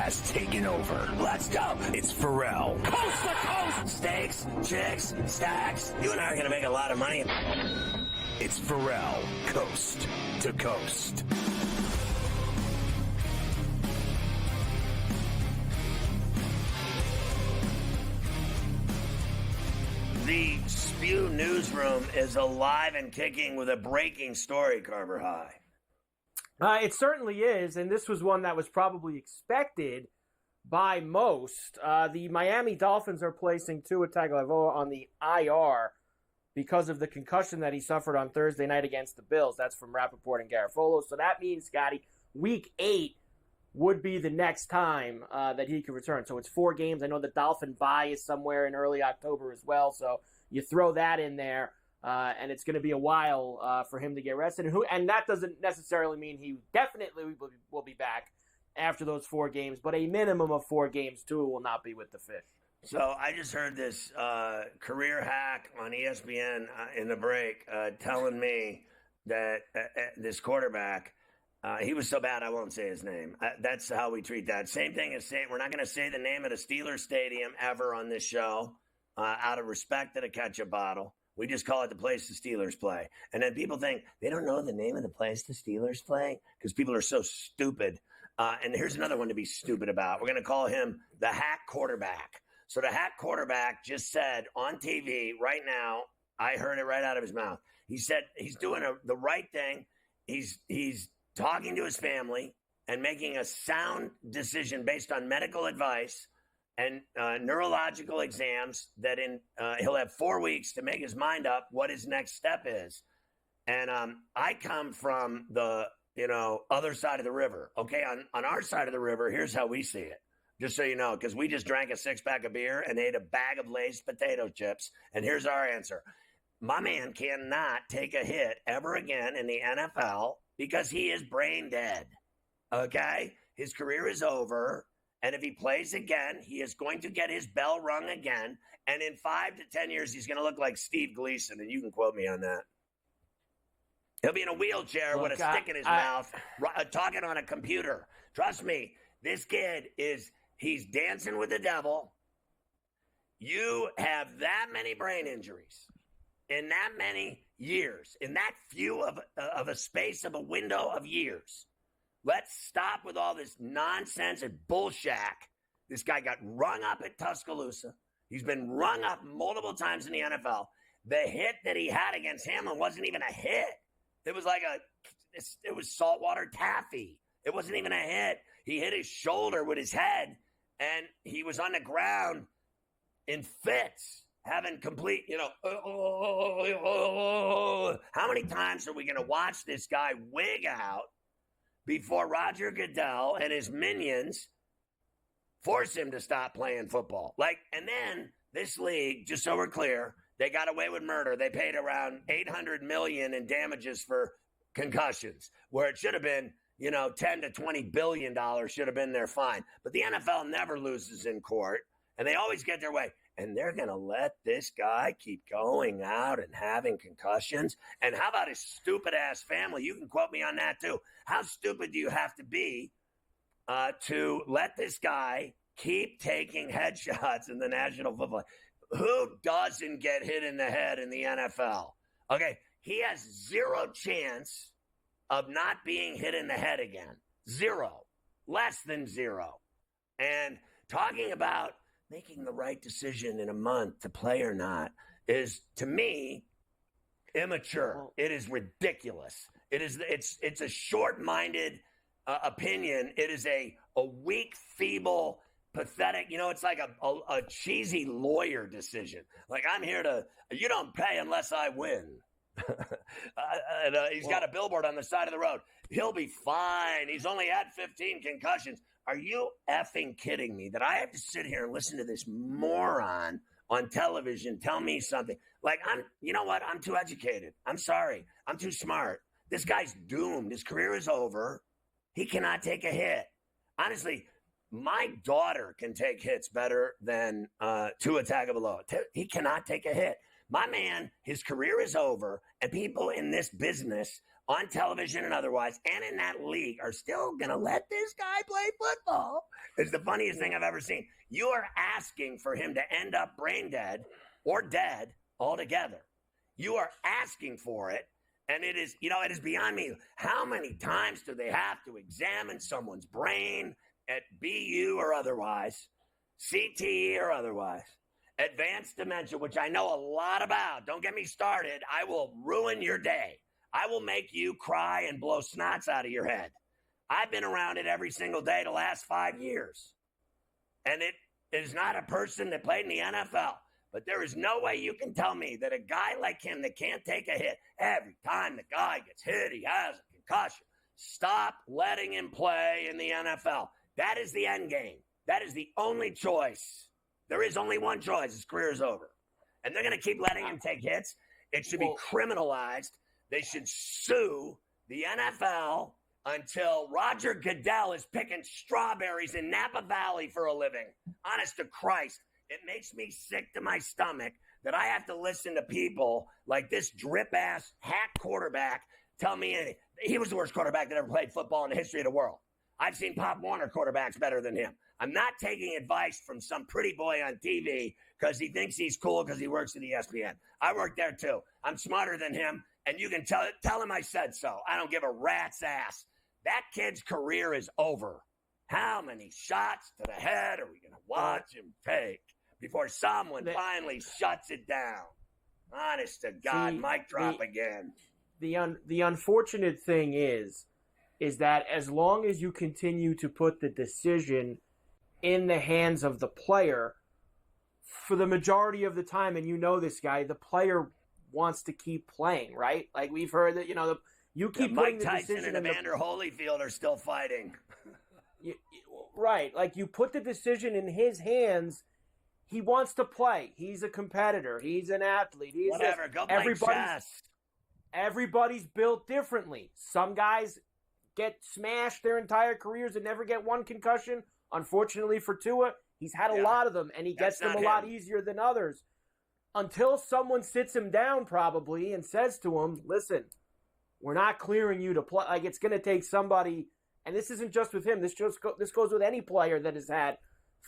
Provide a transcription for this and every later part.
has taken over. Let's go. It's Ferrall. Coast to coast. Steaks, chicks, stacks. You and I are going to make a lot of money. It's Ferrall, coast to coast. The Spew newsroom is alive and kicking with a breaking story, Carver High. It certainly is, and this was one that was probably expected by most. The Miami Dolphins are placing Tua Tagovailoa on the IR because of the concussion that he suffered on Thursday night against the Bills. That's from Rappaport and Garofolo. So that means, Scotty, Week 8 would be the next time that he could return. So it's 4 games. I know the Dolphin bye is somewhere in early October as well. So you throw that in there, and it's going to be a while for him to get rested. And that doesn't necessarily mean he definitely will be back after those 4 games, but a minimum of 4 games, Tua will not be with the Fish. So I just heard this career hack on ESPN in the break telling me that this quarterback, he was so bad I won't say his name. That's how we treat that. Same thing as saying we're not going to say the name of the Steelers stadium ever on this show out of respect to the ketchup bottle. We just call it the place the Steelers play. And then people think they don't know the name of the place the Steelers play because people are so stupid. And here's another one to be stupid about. We're going to call him the hack quarterback. So the hack quarterback just said on TV right now, I heard it right out of his mouth. He said he's doing the right thing. He's talking to his family and making a sound decision based on medical advice and neurological exams that he'll have 4 weeks to make his mind up what his next step is. And I come from the other side of the river. Okay, on our side of the river, here's how we see it. Just so you know, because we just drank a 6-pack of beer and ate a bag of Lay's potato chips. And here's our answer. My man cannot take a hit ever again in the NFL because he is brain dead. Okay? His career is over. And if he plays again, he is going to get his bell rung again. And in 5 to 10 years, he's going to look like Steve Gleason. And you can quote me on that. He'll be in a wheelchair with a stick in his mouth, talking on a computer. Trust me, this kid he's dancing with the devil. You have that many brain injuries in that many years, in that few of a space of a window of years. Let's stop with all this nonsense and bullshit. This guy got rung up at Tuscaloosa. He's been rung up multiple times in the NFL. The hit that he had against Hamlin wasn't even a hit. It was like it was saltwater taffy. It wasn't even a hit. He hit his shoulder with his head, and he was on the ground in fits, having complete, How many times are we going to watch this guy wig out before Roger Goodell and his minions force him to stop playing football? And then this league, just so we're clear, they got away with murder. They paid around $800 million in damages for concussions, where it should have been, $10 to $20 billion should have been their fine. But the NFL never loses in court, and they always get their way. And they're going to let this guy keep going out and having concussions. And how about his stupid-ass family? You can quote me on that, too. How stupid do you have to be to let this guy keep taking headshots in the National Football League? Who doesn't get hit in the head in the NFL? Okay, he has zero chance of not being hit in the head again. Zero. Less than zero. And talking about making the right decision in a month to play or not is, to me, immature. It is ridiculous. It's a short-minded opinion. It is a weak, feeble, pathetic. It's like a cheesy lawyer decision. Like, I'm here to, you don't pay unless I win. He's got a billboard on the side of the road. He'll be fine. He's only had 15 concussions. Are you effing kidding me that I have to sit here and listen to this moron on television tell me something? Like, you know what? I'm too educated. I'm sorry. I'm too smart. This guy's doomed. His career is over. He cannot take a hit. Honestly, my daughter can take hits better than Tua Tagovailoa. He cannot take a hit. My man, his career is over, and people in this business on television and otherwise, and in that league are still going to let this guy play football is the funniest thing I've ever seen. You are asking for him to end up brain dead or dead altogether. You are asking for it, and it is beyond me. How many times do they have to examine someone's brain at BU or otherwise, CTE or otherwise, advanced dementia, which I know a lot about. Don't get me started. I will ruin your day. I will make you cry and blow snots out of your head. I've been around it every single day the last 5 years. And it is not a person that played in the NFL. But there is no way you can tell me that a guy like him that can't take a hit, every time the guy gets hit, he has a concussion. Stop letting him play in the NFL. That is the end game. That is the only choice. There is only one choice. His career is over. And they're going to keep letting him take hits. It should be criminalized. They should sue the NFL until Roger Goodell is picking strawberries in Napa Valley for a living. Honest to Christ, it makes me sick to my stomach that I have to listen to people like this drip-ass hack quarterback tell me he was the worst quarterback that ever played football in the history of the world. I've seen Pop Warner quarterbacks better than him. I'm not taking advice from some pretty boy on TV because he thinks he's cool because he works at ESPN. I work there too. I'm smarter than him. And you can tell him I said so. I don't give a rat's ass. That kid's career is over. How many shots to the head are we going to watch him take before someone finally shuts it down? Honest to God, mic drop again. The unfortunate thing is that as long as you continue to put the decision in the hands of the player, for the majority of the time, and you know this guy, the player wants to keep playing, right? Like we've heard that, you keep putting the decision. Mike Tyson and Evander Holyfield are still fighting. Right. Like you put the decision in his hands. He wants to play. He's a competitor. He's an athlete. He's whatever. Go play chess. Everybody's built differently. Some guys get smashed their entire careers and never get one concussion. Unfortunately for Tua, he's had a lot of them, and he gets them a lot easier than others. Until someone sits him down probably and says to him, listen, we're not clearing you to play. Like it's going to take somebody, and this isn't just with him. This goes with any player that has had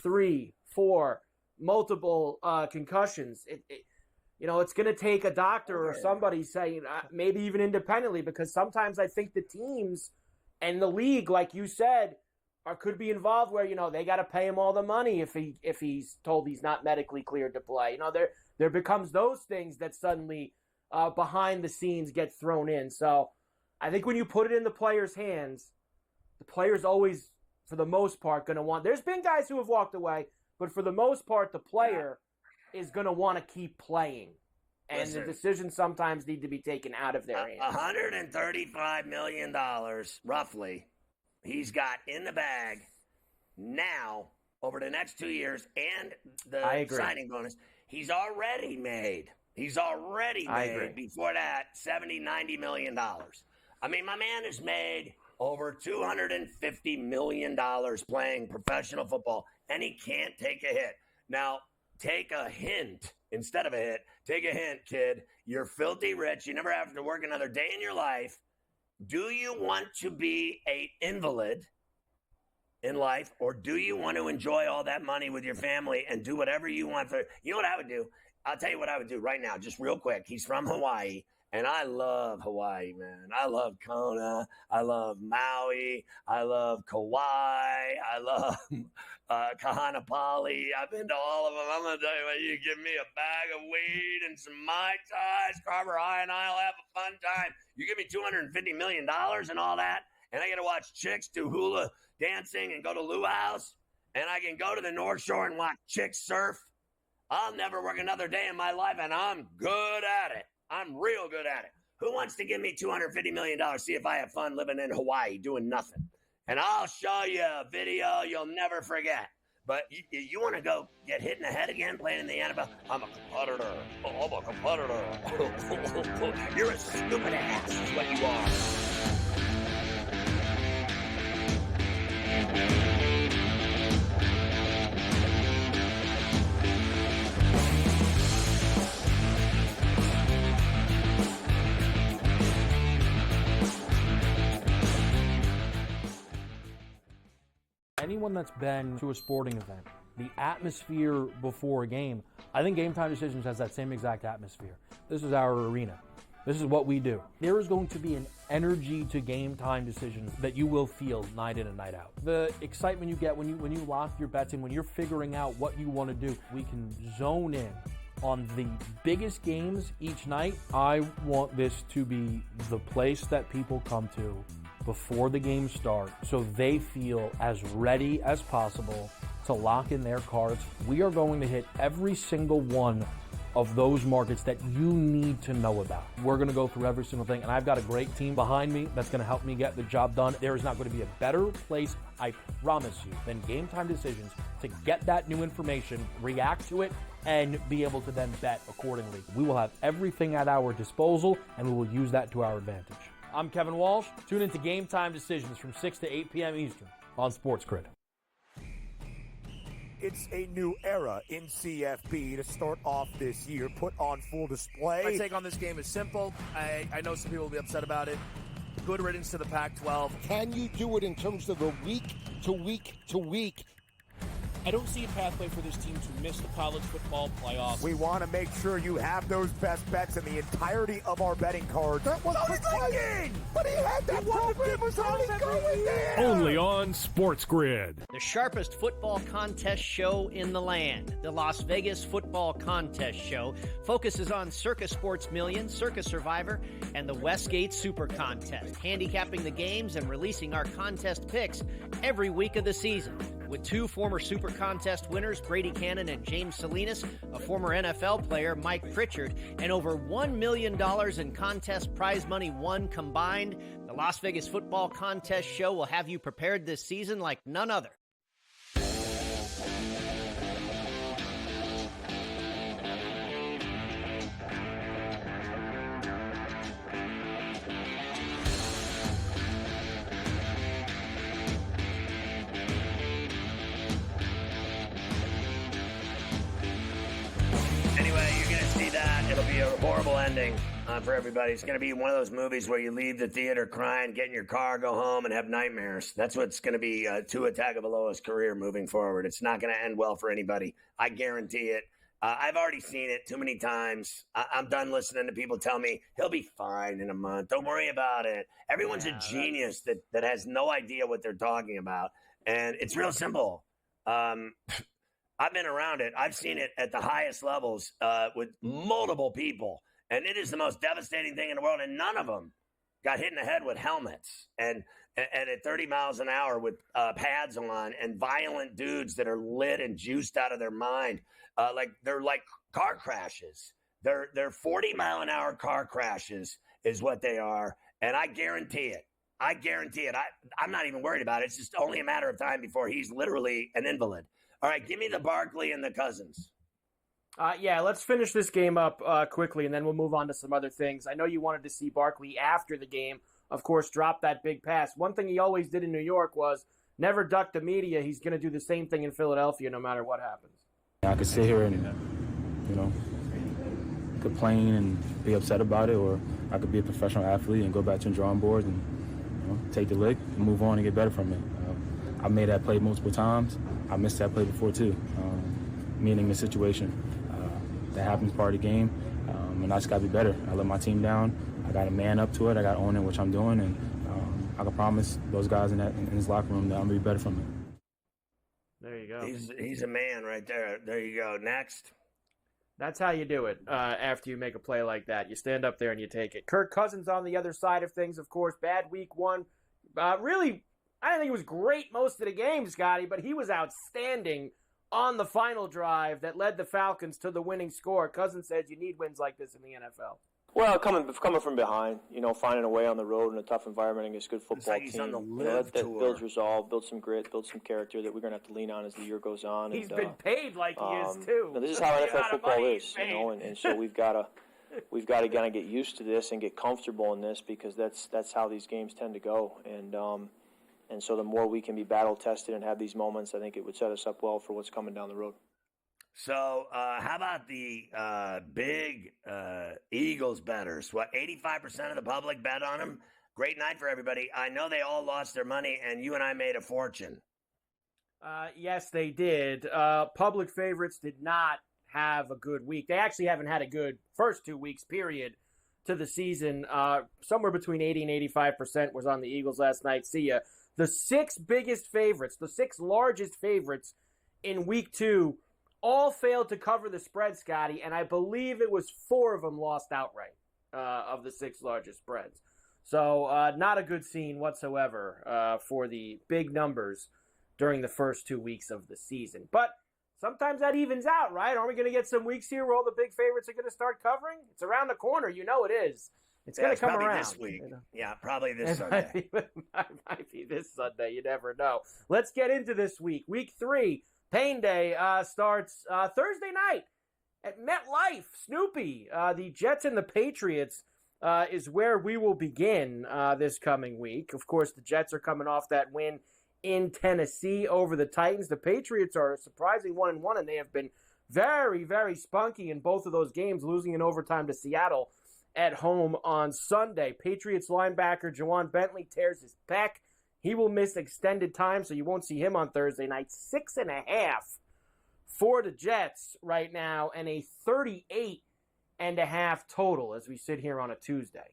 3, 4, multiple concussions. It's going to take a doctor or somebody saying, maybe even independently, because sometimes I think the teams and the league, like you said, could be involved where, they got to pay him all the money if he's told he's not medically cleared to play. There becomes those things that suddenly behind the scenes get thrown in. So I think when you put it in the player's hands, the player's always, for the most part, going to want – there's been guys who have walked away, but for the most part, the player is going to want to keep playing. And the decisions sometimes need to be taken out of their hands. $135 million, roughly, he's got in the bag now over the next 2 years and the signing bonus. He's already made. Before that, $70, $90 million. I mean, my man has made over $250 million playing professional football, and he can't take a hit. Now, take a hint instead of a hit. Take a hint, kid. You're filthy rich. You never have to work another day in your life. Do you want to be an invalid in life, or do you want to enjoy all that money with your family and do whatever you want for? You know what I would do? I'll tell you what I would do right now, just real quick. He's from Hawaii, and I love Hawaii, man. I love Kona. I love Maui. I love Kauai. I love Kahanapali. I've been to all of them. I'm going to tell you what, you give me a bag of weed and some Mai Tais, Carver High, and I'll have a fun time. You give me $250 million and all that, and I get to watch chicks do hula dancing and go to luau's, and I can go to the North Shore and watch chicks surf. I'll never work another day in my life, and I'm good at it. I'm real good at it. Who wants to give me $250 million, see if I have fun living in Hawaii doing nothing? And I'll show you a video you'll never forget. But you want to go get hit in the head again playing in the NFL? I'm a competitor. Oh, I'm a competitor. You're a stupid ass is what you are. anyone that's been to a sporting event, the atmosphere before a game, I think Game Time Decisions has that same exact atmosphere. This is our arena. This is what we do. There is going to be an energy to Game Time Decisions that you will feel night in and night out. The excitement you get when you lock your bets in, when you're figuring out what you want to do, we can zone in on the biggest games each night. I want this to be the place that people come to before the games start so they feel as ready as possible to lock in their cards. We are going to hit every single one of those markets that you need to know about. We're going to go through every single thing, and I've got a great team behind me that's going to help me get the job done. There is not going to be a better place, I promise you, than Game Time Decisions to get that new information, react to it, and be able to then bet accordingly. We will have everything at our disposal, and we will use that to our advantage. I'm Kevin Walsh. Tune into Game Time Decisions from 6 to 8 p.m. Eastern on SportsGrid. It's a new era in CFB to start off this year, put on full display. My take on this game is simple. I know some people will be upset about it. Good riddance to the Pac-12. Can you do it in terms of the week to week to week? I don't see a pathway for this team to miss the college football playoffs. We want to make sure you have those best bets in the entirety of our betting cards. That was thinking! But he had that program was only going there! Only on SportsGrid. The sharpest football contest show in the land, the Las Vegas Football Contest Show, focuses on Circus Sports Million, Circus Survivor, and the Westgate Super Contest, handicapping the games and releasing our contest picks every week of the season. With two former Super Contest winners, Brady Cannon and James Salinas, a former NFL player, Mike Pritchard, and over $1 million in contest prize money won combined, the Las Vegas Football Contest Show will have you prepared this season like none other. It'll be a horrible ending for everybody. It's going to be one of those movies where you leave the theater crying, get in your car, go home, and have nightmares. That's what's going to be Tua Tagovailoa's career moving forward. It's not going to end well for anybody. I guarantee it. I've already seen it too many times. I'm done listening to people tell me he'll be fine in a month. Don't worry about it. Everyone's a genius that has no idea what they're talking about. And it's real simple. I've been around it. I've seen it at the highest levels with multiple people. And it is the most devastating thing in the world. And none of them got hit in the head with helmets and at 30 miles an hour with pads on and violent dudes that are lit and juiced out of their mind. They're like car crashes. They're 40-mile-an-hour car crashes is what they are. And I guarantee it. I'm not even worried about it. It's just only a matter of time before he's literally an invalid. All right, give me the Barkley and the Cousins. Let's finish this game up quickly, and then we'll move on to some other things. I know you wanted to see Barkley after the game, of course, drop that big pass. One thing he always did in New York was never duck the media. He's going to do the same thing in Philadelphia no matter what happens. I could sit here and, complain and be upset about it, or I could be a professional athlete and go back to the drawing board and take the lick and move on and get better from it. I made that play multiple times. I missed that play before too, meaning the situation. That happens part of the game, and I just got to be better. I let my team down. I got to man up to it. I got to own it, which I'm doing, and I can promise those guys in his locker room that I'm going to be better from it. There you go. He's a man right there. There you go. Next. That's how you do it after you make a play like that. You stand up there and you take it. Kirk Cousins on the other side of things, of course. Bad week one. Really, I didn't think it was great most of the game, Scotty, but he was outstanding on the final drive that led the Falcons to the winning score. Cousins says you need wins like this in the NFL. Well, coming from behind, finding a way on the road in a tough environment against a good football like he's team. on the live that tour. builds resolve, builds some grit, builds some character that we're going to have to lean on as the year goes on. He's been paid like he is, too. This is how NFL football is, and so we've got to kind of get used to this and get comfortable in this because that's how these games tend to go. And so the more we can be battle-tested and have these moments, I think it would set us up well for what's coming down the road. So how about the big Eagles bettors? 85% of the public bet on them? Great night for everybody. I know they all lost their money, and you and I made a fortune. Yes, they did. Public favorites did not have a good week. They actually haven't had a good first 2 weeks, period, to the season. Somewhere between 80 and 85% was on the Eagles last night. See ya. The 6 biggest favorites, the 6 largest favorites in week 2, all failed to cover the spread, Scotty, and I believe it was 4 of them lost outright of the 6 largest spreads. So not a good scene whatsoever for the big numbers during the first 2 weeks of the season. But sometimes that evens out, right? Aren't we going to get some weeks here where all the big favorites are going to start covering? It's around the corner. You know it is. It's going to come around. This week. You know? Yeah, probably this Sunday. Might be this Sunday. You never know. Let's get into this week. Week 3, Pain Day, starts Thursday night at MetLife. Snoopy, the Jets and the Patriots is where we will begin this coming week. Of course, the Jets are coming off that win in Tennessee over the Titans. The Patriots are a surprising 1-1, and they have been very, very spunky in both of those games, losing in overtime to Seattle at home on Sunday. Patriots linebacker Jawan Bentley tears his pec. He will miss extended time, so you won't see him on Thursday night. 6.5 for the Jets right now, and a 38.5 total as we sit here on a Tuesday.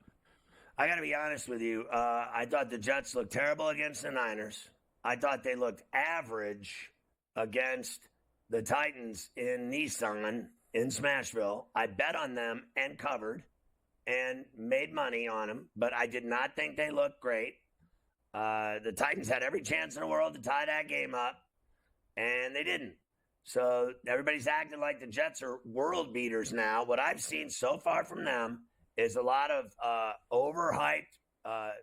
I got to be honest with you. I thought the Jets looked terrible against the Niners. I thought they looked average against the Titans in Nissan in Smashville. I bet on them and covered and made money on them, but I did not think they looked great. The Titans had every chance in the world to tie that game up, and they didn't. So everybody's acting like the Jets are world beaters now. What I've seen so far from them is a lot of overhyped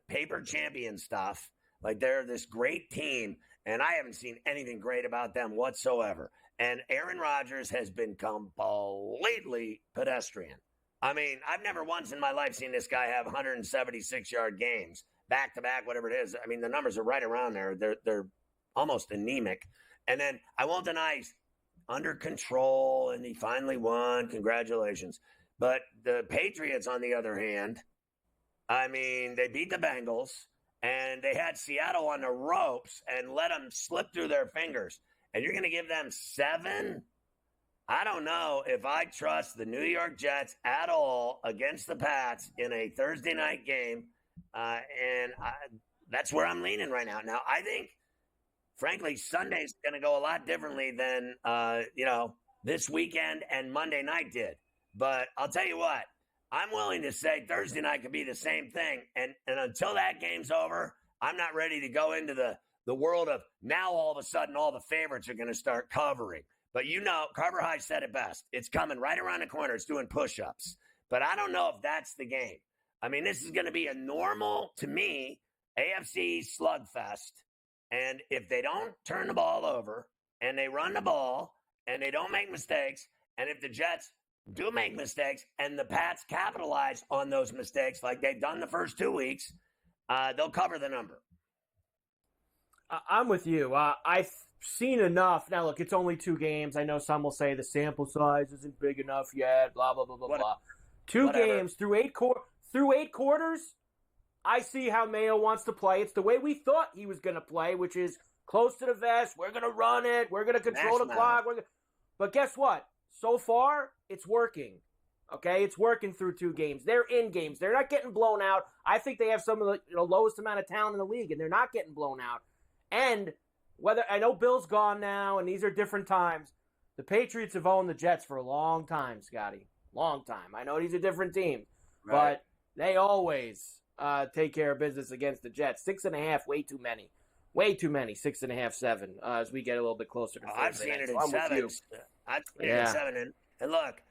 paper champion stuff. Like they're this great team, and I haven't seen anything great about them whatsoever. And Aaron Rodgers has been completely pedestrian. I mean, I've never once in my life seen this guy have 176-yard games, back-to-back, whatever it is. I mean, the numbers are right around there. They're almost anemic. And then I won't deny he's under control, and he finally won. Congratulations. But the Patriots, on the other hand, I mean, they beat the Bengals, and they had Seattle on the ropes and let them slip through their fingers. And you're going to give them 7? I don't know if I trust the New York Jets at all against the Pats in a Thursday night game. That's where I'm leaning right now. Now, I think, frankly, Sunday's going to go a lot differently than, this weekend and Monday night did. But I'll tell you what, I'm willing to say Thursday night could be the same thing. And until that game's over, I'm not ready to go into the world of now all of a sudden all the favorites are going to start covering. But Carver High said it best. It's coming right around the corner. It's doing push-ups. But I don't know if that's the game. I mean, this is going to be a normal, to me, AFC slugfest. And if they don't turn the ball over and they run the ball and they don't make mistakes, and if the Jets do make mistakes and the Pats capitalize on those mistakes like they've done the first 2 weeks, they'll cover the number. I'm with you. I've seen enough. Now, look, it's only 2 games. I know some will say the sample size isn't big enough yet, blah, blah, blah, blah, blah. 2 games through 8 quarters, I see how Mayo wants to play. It's the way we thought he was going to play, which is close to the vest. We're going to run it. We're going to control the clock. But guess what? So far, it's working. Okay, it's working through 2 games. They're in games. They're not getting blown out. I think they have some of the lowest amount of talent in the league, and they're not getting blown out. And whether I know Bill's gone now, and these are different times, the Patriots have owned the Jets for a long time, Scotty. Long time. I know these are different teams, but they always take care of business against the Jets. 6.5, way too many. Way too many. 6.5, 7. As we get a little bit closer to Thursday I've seen it in 7. I've seen it in 7. And look,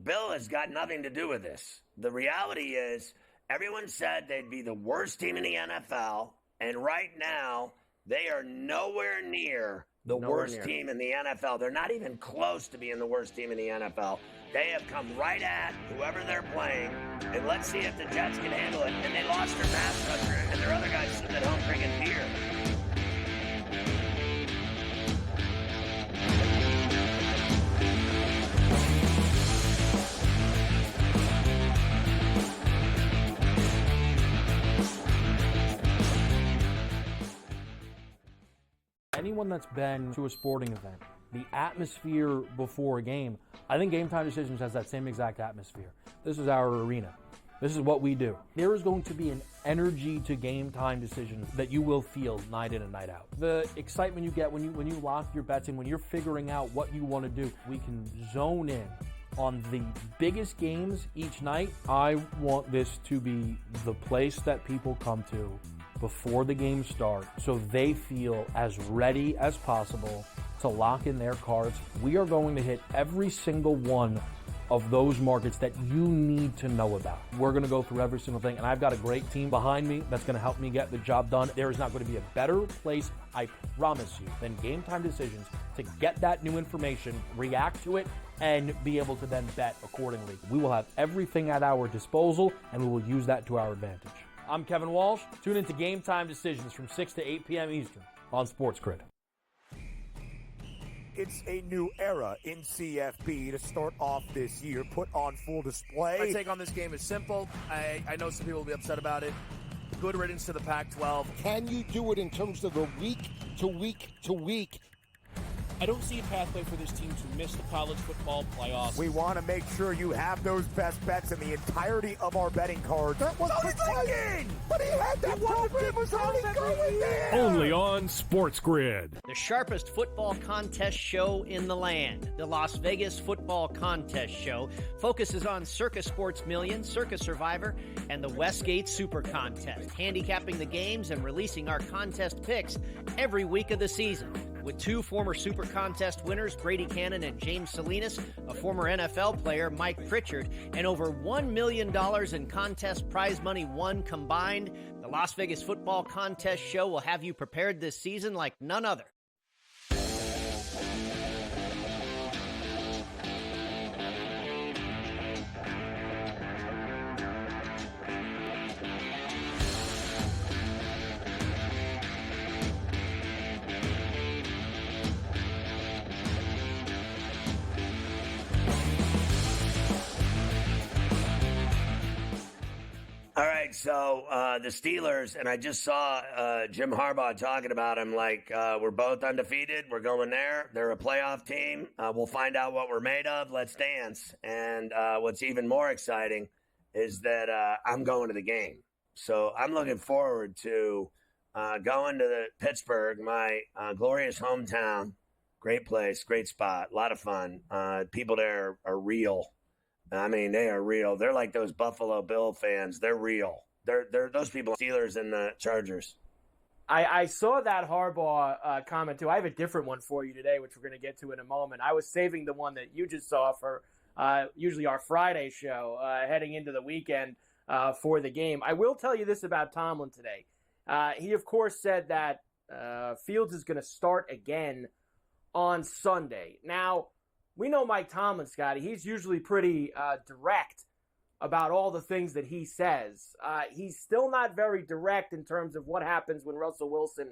Bill has got nothing to do with this. The reality is, everyone said they'd be the worst team in the NFL, and right now they are nowhere near the worst team in the NFL. They're not even close to being the worst team in the NFL. They have come right at whoever they're playing, and let's see if the Jets can handle it. And they lost their pass rusher, and their other guys sitting at home drinking beer. Anyone that's been to a sporting event, the atmosphere before a game, I think Game Time Decisions has that same exact atmosphere. This is our arena. This is what we do. There is going to be an energy to Game Time Decisions that you will feel night in and night out. The excitement you get when you lock your bets in, when you're figuring out what you want to do, we can zone in on the biggest games each night. I want this to be the place that people come to before the games start so they feel as ready as possible to lock in their cards. We are going to hit every single one of those markets that you need to know about. We're going to go through every single thing, and I've got a great team behind me that's going to help me get the job done. There is not going to be a better place, I promise you, than Game Time Decisions to get that new information, react to it, and be able to then bet accordingly. We will have everything at our disposal, and we will use that to our advantage. I'm Kevin Walsh. Tune into Game Time Decisions from 6 to 8 p.m. Eastern on SportsGrid. It's a new era in CFB to start off this year, put on full display. My take on this game is simple. I know some people will be upset about it. Good riddance to the Pac-12. Can you do it in terms of a week to week to week? I don't see a pathway for this team to miss the college football playoffs. We want to make sure you have those best bets in the entirety of our betting cards. That was thinking! But he had that program was already going there! Only on SportsGrid. The sharpest football contest show in the land, the Las Vegas Football Contest Show, focuses on Circus Sports Million, Circus Survivor, and the Westgate Super Contest, handicapping the games and releasing our contest picks every week of the season. With two former Super Contest winners, Brady Cannon and James Salinas, a former NFL player, Mike Pritchard, and over $1 million in contest prize money won combined, the Las Vegas Football Contest Show will have you prepared this season like none other. All right, so the Steelers, and I just saw Jim Harbaugh talking about them like we're both undefeated. We're going there. They're a playoff team. We'll find out what we're made of. Let's dance. And what's even more exciting is that I'm going to the game. So I'm looking forward to going to Pittsburgh, my glorious hometown. Great place, great spot, a lot of fun. People there are real. I mean, they are real. They're like those Buffalo Bill fans. They're real. They're those people, Steelers and the Chargers. I saw that Harbaugh comment, too. I have a different one for you today, which we're going to get to in a moment. I was saving the one that you just saw for usually our Friday show heading into the weekend for the game. I will tell you this about Tomlin today. He, of course, said that Fields is going to start again on Sunday. Now, we know Mike Tomlin, Scotty. He's usually pretty direct about all the things that he says. He's still not very direct in terms of what happens when Russell Wilson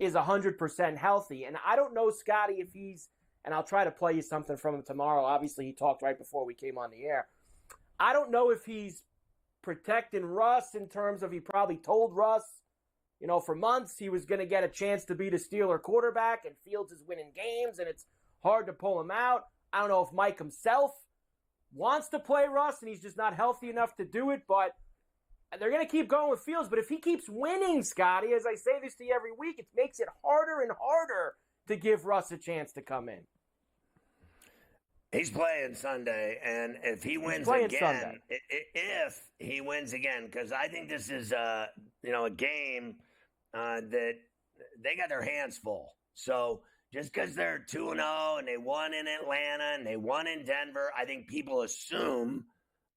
is 100% healthy. And I don't know, Scotty, if he's, and I'll try to play you something from him tomorrow. Obviously, he talked right before we came on the air. I don't know if he's protecting Russ in terms of he probably told Russ, you know, for months he was going to get a chance to be the Steeler quarterback and Fields is winning games and it's hard to pull him out. I don't know if Mike himself wants to play Russ and he's just not healthy enough to do it, but they're going to keep going with Fields. But if he keeps winning, Scotty, as I say this to you every week, it makes it harder and harder to give Russ a chance to come in. He's playing Sunday, and if he wins again, if he wins again, because I think this is a game that they got their hands full. So just because they're 2-0 and they won in Atlanta and they won in Denver, I think people assume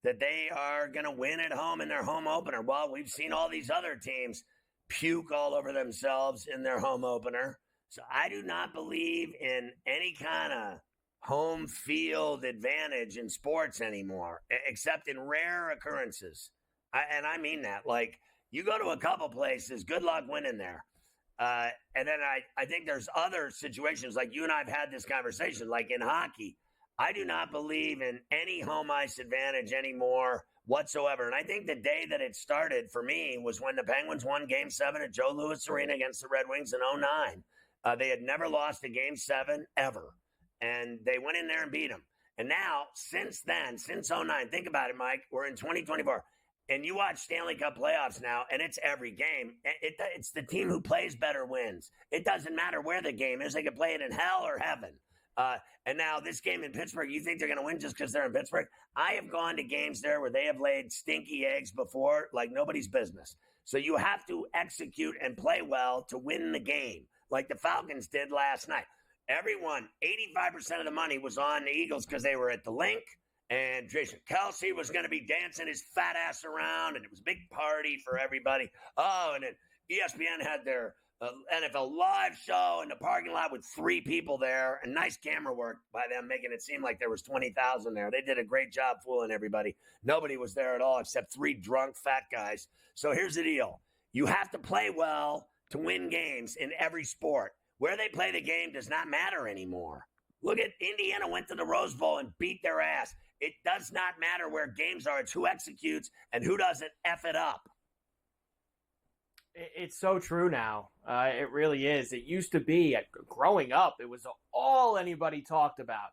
that they are going to win at home in their home opener. Well, we've seen all these other teams puke all over themselves in their home opener. So I do not believe in any kind of home field advantage in sports anymore, except in rare occurrences. And I mean that. Like, you go to a couple places, good luck winning there. And then I think there's other situations, like you and I have had this conversation, like in hockey. I do not believe in any home ice advantage anymore whatsoever. And I think the day that it started for me was when the Penguins won Game 7 at Joe Louis Arena against the Red Wings in 2009. They had never lost a Game 7 ever, and they went in there and beat them. And now, since then, since 09, think about it, Mike, we're in 2024. And you watch Stanley Cup playoffs now, and it's every game. It's the team who plays better wins. It doesn't matter where the game is. They can play it in hell or heaven. And now this game in Pittsburgh, you think they're going to win just because they're in Pittsburgh? I have gone to games there where they have laid stinky eggs before like nobody's business. So you have to execute and play well to win the game, like the Falcons did last night. Everyone, 85% of the money was on the Eagles because they were at the link. And Jason Kelsey was going to be dancing his fat ass around, and it was a big party for everybody. Oh, and then ESPN had their NFL Live show in the parking lot with 3 people there, and nice camera work by them, making it seem like there was 20,000 there. They did a great job fooling everybody. Nobody was there at all except 3 drunk fat guys. So here's the deal. You have to play well to win games in every sport. Where they play the game does not matter anymore. Look at Indiana went to the Rose Bowl and beat their ass. It does not matter where games are. It's who executes and who doesn't F it up. It's so true now. It really is. It used to be, growing up, it was all anybody talked about.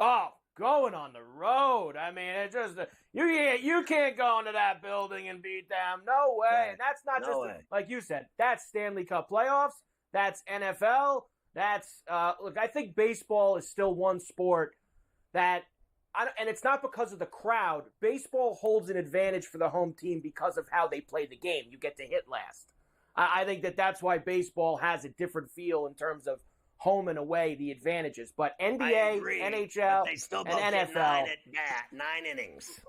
Oh, going on the road. I mean, it just you can't go into that building and beat them. No way. Right. And that's not No just, way. like you said, that's Stanley Cup playoffs. That's NFL. That's, look, I think baseball is still one sport that, and it's not because of the crowd. Baseball holds an advantage for the home team because of how they play the game. You get to hit last. I think that's why baseball has a different feel in terms of home and away, the advantages. But NBA, NHL, but they still and both get NFL, 9 at bat, 9 innings.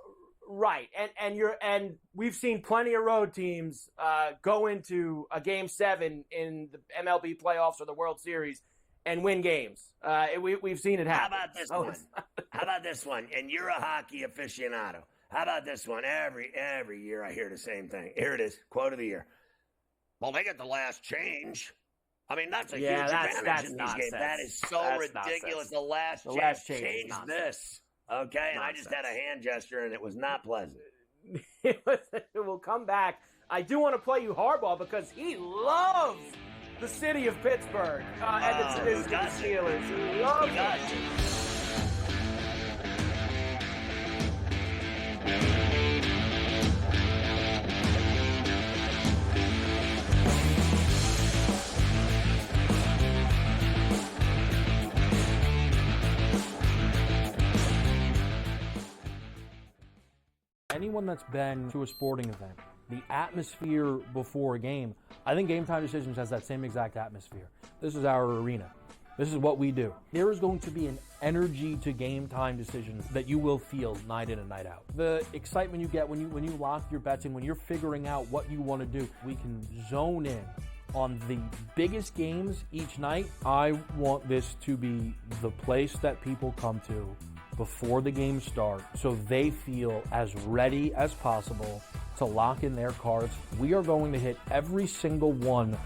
right? And we've seen plenty of road teams go into a Game 7 in the MLB playoffs or the World Series and win games. We've seen it happen. How about this one? How about this one? And you're a hockey aficionado. How about this one? Every year I hear the same thing. Here it is, quote of the year. Well, they get the last change. I mean, that's a huge advantage in these games. That is so ridiculous. The last change changed this. Okay, and I just had a hand gesture, and it was not pleasant. It will come back. I do want to play you hardball because he loves the city of Pittsburgh and the Steelers. He loves it. Anyone that's been to a sporting event, the atmosphere before a game, I think Game Time Decisions has that same exact atmosphere. This is our arena. This is what we do. There is going to be an energy to Game Time Decisions that you will feel night in and night out. The excitement you get when you lock your bets in, when you're figuring out what you want to do, we can zone in on the biggest games each night. I want this to be the place that people come to before the games start so they feel as ready as possible to lock in their cards. We are going to hit every single one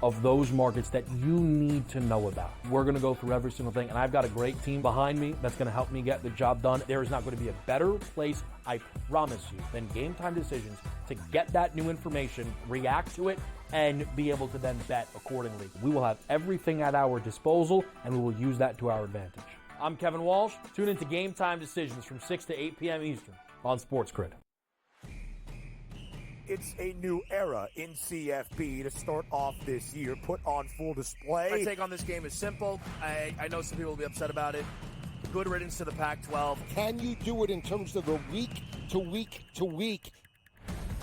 of those markets that you need to know about. We're going to go through every single thing, and I've got a great team behind me that's going to help me get the job done. There is not going to be a better place, I promise you, than Game Time Decisions to get that new information, react to it, and be able to then bet accordingly. We will have everything at our disposal, and we will use that to our advantage. I'm Kevin Walsh. Tune into Game Time Decisions from 6 to 8 p.m. Eastern on SportsGrid. It's a new era in CFB to start off this year, put on full display. My take on this game is simple. I know some people will be upset about it. Good riddance to the Pac-12. Can you do it in terms of the week to week to week?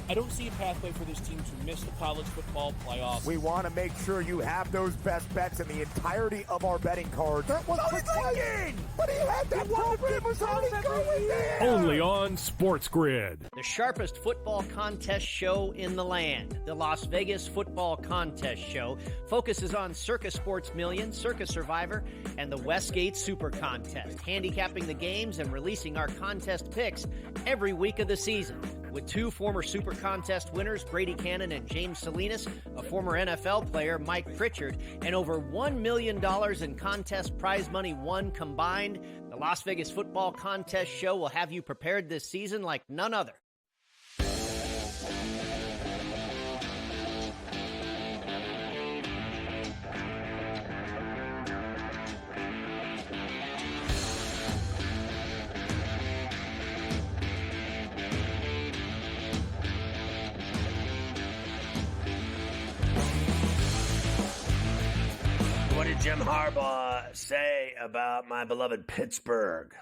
I don't see a pathway for this team to miss the college football playoffs. We want to make sure you have those best bets in the entirety of our betting cards. That was thinking! But he had that program was only going there! Only on SportsGrid. The sharpest football contest show in the land, the Las Vegas Football Contest Show, focuses on Circa Sports Million, Circa Survivor, and the Westgate Super Contest, handicapping the games and releasing our contest picks every week of the season. With 2 former Super Contest winners, Brady Cannon and James Salinas, a former NFL player, Mike Pritchard, and over $1 million in contest prize money won combined, the Las Vegas Football Contest Show will have you prepared this season like none other. did Jim Harbaugh say about my beloved Pittsburgh?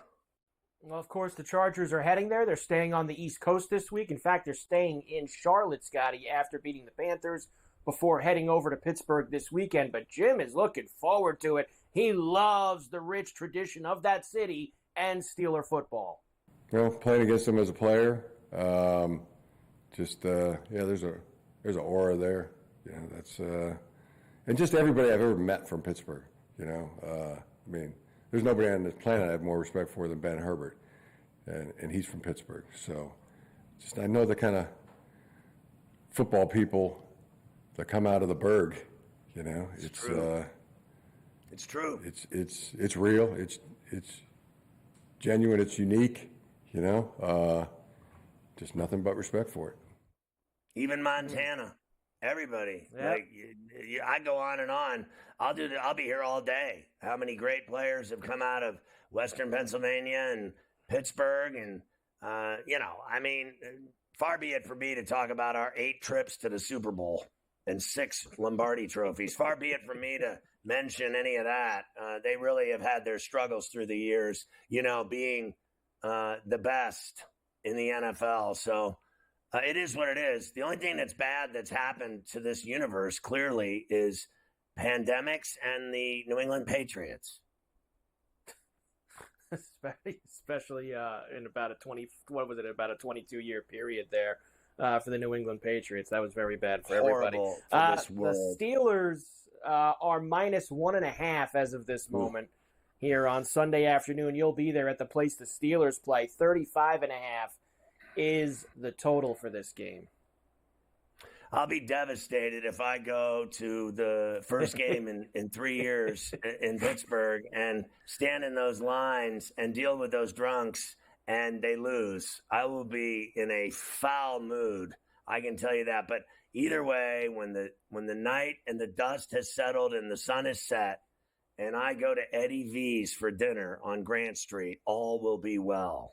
Well, of course, the Chargers are heading there. They're staying on the East Coast this week. In fact, they're staying in Charlotte, Scotty, after beating the Panthers before heading over to Pittsburgh this weekend. But Jim is looking forward to it. He loves the rich tradition of that city and Steeler football. Playing against them as a player, there's an aura there. That's and just everybody I've ever met from Pittsburgh. There's nobody on this planet I have more respect for than Ben Herbert, and he's from Pittsburgh. So, I know the kind of football people that come out of the Burgh. It's true. It's true. It's real. It's genuine. It's unique. Just nothing but respect for it. Even Montana, everybody. Yep. I go on and on. I'll be here all day. How many great players have come out of Western Pennsylvania and Pittsburgh, and far be it for me to talk about our 8 trips to the Super Bowl and 6 Lombardi trophies. Far be it from me to mention any of that. They really have had their struggles through the years, being the best in the NFL. So it is what it is. The only thing that's bad that's happened to this universe clearly is pandemics and the New England Patriots. Especially in about a 22-year period there for the New England Patriots. That was very bad for everybody. Horrible for this world. The Steelers are -1.5 as of this moment here on Sunday afternoon. You'll be there at the place the Steelers play. 35.5 is the total for this game. I'll be devastated if I go to the first game in 3 years in Pittsburgh and stand in those lines and deal with those drunks and they lose. I will be in a foul mood. I can tell you that. But either way, when the night and the dust has settled and the sun is set and I go to Eddie V's for dinner on Grant Street, all will be well.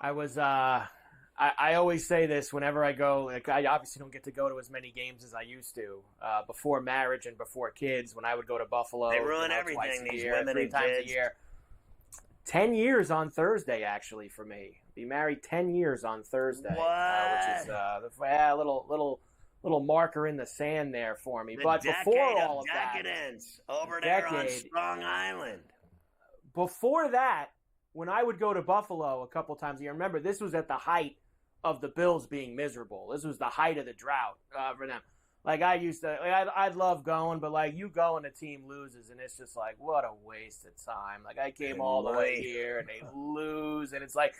I always say this whenever I go. I obviously don't get to go to as many games as I used to before marriage and before kids. When I would go to Buffalo, they ruin everything. These women 3 times a year. 10 years on Thursday, actually, for me. Be married 10 years on Thursday, which is a little marker in the sand there for me. But before all of that, decadence over there on Strong Island. Before that, when I would go to Buffalo a couple times a year, remember this was at the height of the Bills being miserable. This was the height of the drought for them. I'd love going, but you go and the team loses, and it's just what a waste of time. I came all the way here, and they lose, and it's like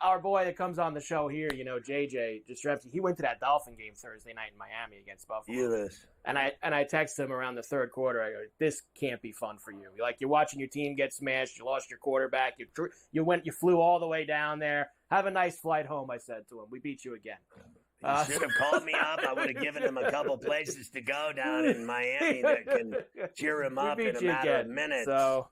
our boy that comes on the show here, JJ Jastrzemski, he went to that Dolphin game Thursday night in Miami against Buffalo. And I texted him around the third quarter. I go, this can't be fun for you. You're watching your team get smashed. You lost your quarterback. You flew all the way down there. Have a nice flight home, I said to him. We beat you again. You should have called me up. I would have given him a couple places to go down in Miami that can cheer him up in a matter of minutes. So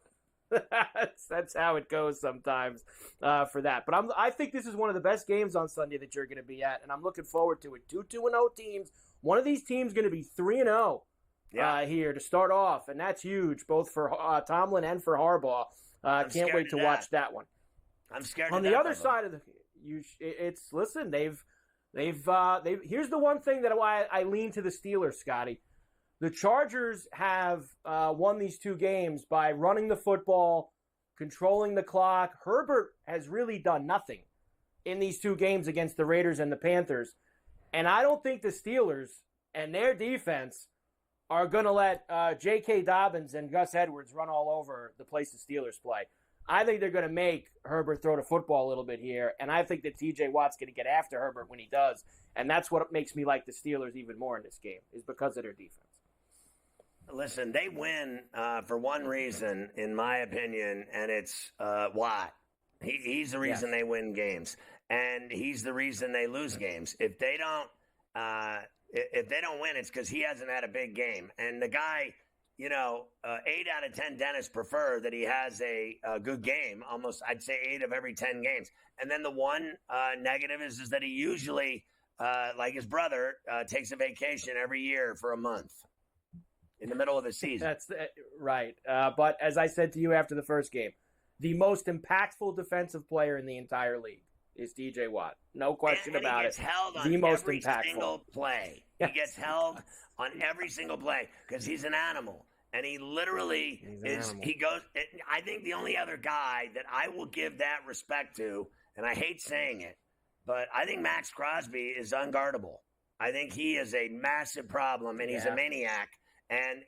that's how it goes sometimes for that. But I think this is one of the best games on Sunday that you're going to be at, and I'm looking forward to it. 2-2-0 teams. One of these teams going to be 3-0 here to start off, and that's huge, both for Tomlin and for Harbaugh. Can't wait to watch that one. I'm scared. On the other side of listen. They've here's the one thing that I lean to the Steelers, Scotty. The Chargers have won these 2 games by running the football, controlling the clock. Herbert has really done nothing in these 2 games against the Raiders and the Panthers. And I don't think the Steelers and their defense are going to let J.K. Dobbins and Gus Edwards run all over the place the Steelers play. I think they're going to make Herbert throw the football a little bit here, and I think that T.J. Watt's going to get after Herbert when he does, and that's what makes me like the Steelers even more in this game, is because of their defense. Listen, they win for one reason, in my opinion, and it's Watt. He's the reason they win games, and he's the reason they lose games. If they don't win, it's because he hasn't had a big game, and the guy. 8 out of 10 dentists prefer that he has a good game. Almost, I'd say 8 of every 10 games. And then the one negative is that he usually, like his brother, takes a vacation every year for a month. in the middle of the season. That's right. But as I said to you after the first game, the most impactful defensive player in the entire league is DJ Watt. No question about he gets it. held on the most every impactful single play. He gets held on every single play because he's an animal. And he literally he goes. I think the only other guy that I will give that respect to, and I hate saying it, but I think Max Crosby is unguardable. I think he is a massive problem, and he's a maniac. And,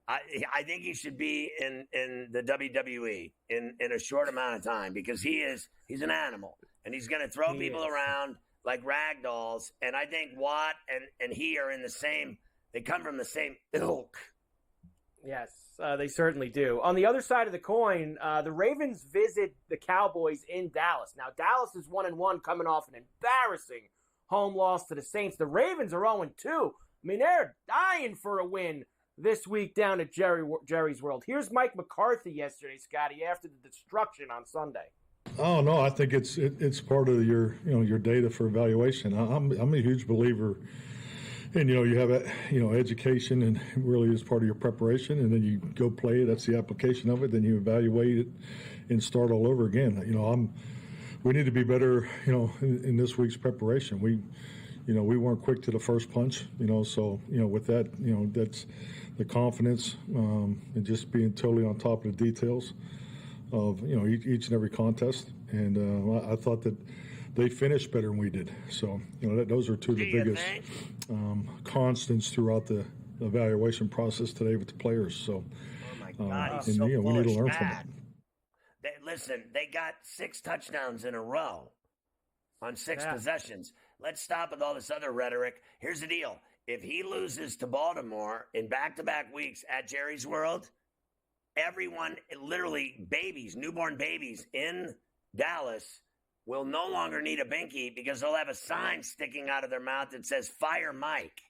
I think he should be in the WWE in a short amount of time because he's an animal, and he's going to throw people around like rag dolls. And I think Watt and he are in the same – they come from the same ilk. Yes, they certainly do. On the other side of the coin, the Ravens visit the Cowboys in Dallas. Now, Dallas is 1-1 coming off an embarrassing home loss to the Saints. The Ravens are 0-2. I mean, they're dying for a win this week down at Jerry's World. Here's Mike McCarthy yesterday, Scotty, after the destruction on Sunday. Oh no, I think it's part of your data for evaluation. I'm a huge believer. And, you have, education and really is part of your preparation. And then you go play it. That's the application of it. Then you evaluate it and start all over again. We need to be better, in this week's preparation. We weren't quick to the first punch, so, with that, that's the confidence and just being totally on top of the details of, each and every contest. And I thought that they finished better than we did. So, those are two of the biggest constants throughout the evaluation process today with the players. So, we need to learn from it. They got 6 touchdowns in a row on 6 possessions. Let's stop with all this other rhetoric. Here's the deal. If he loses to Baltimore in back-to-back weeks at Jerry's World, everyone, literally babies, newborn babies in Dallas will no longer need a binky because they'll have a sign sticking out of their mouth that says, "Fire Mike."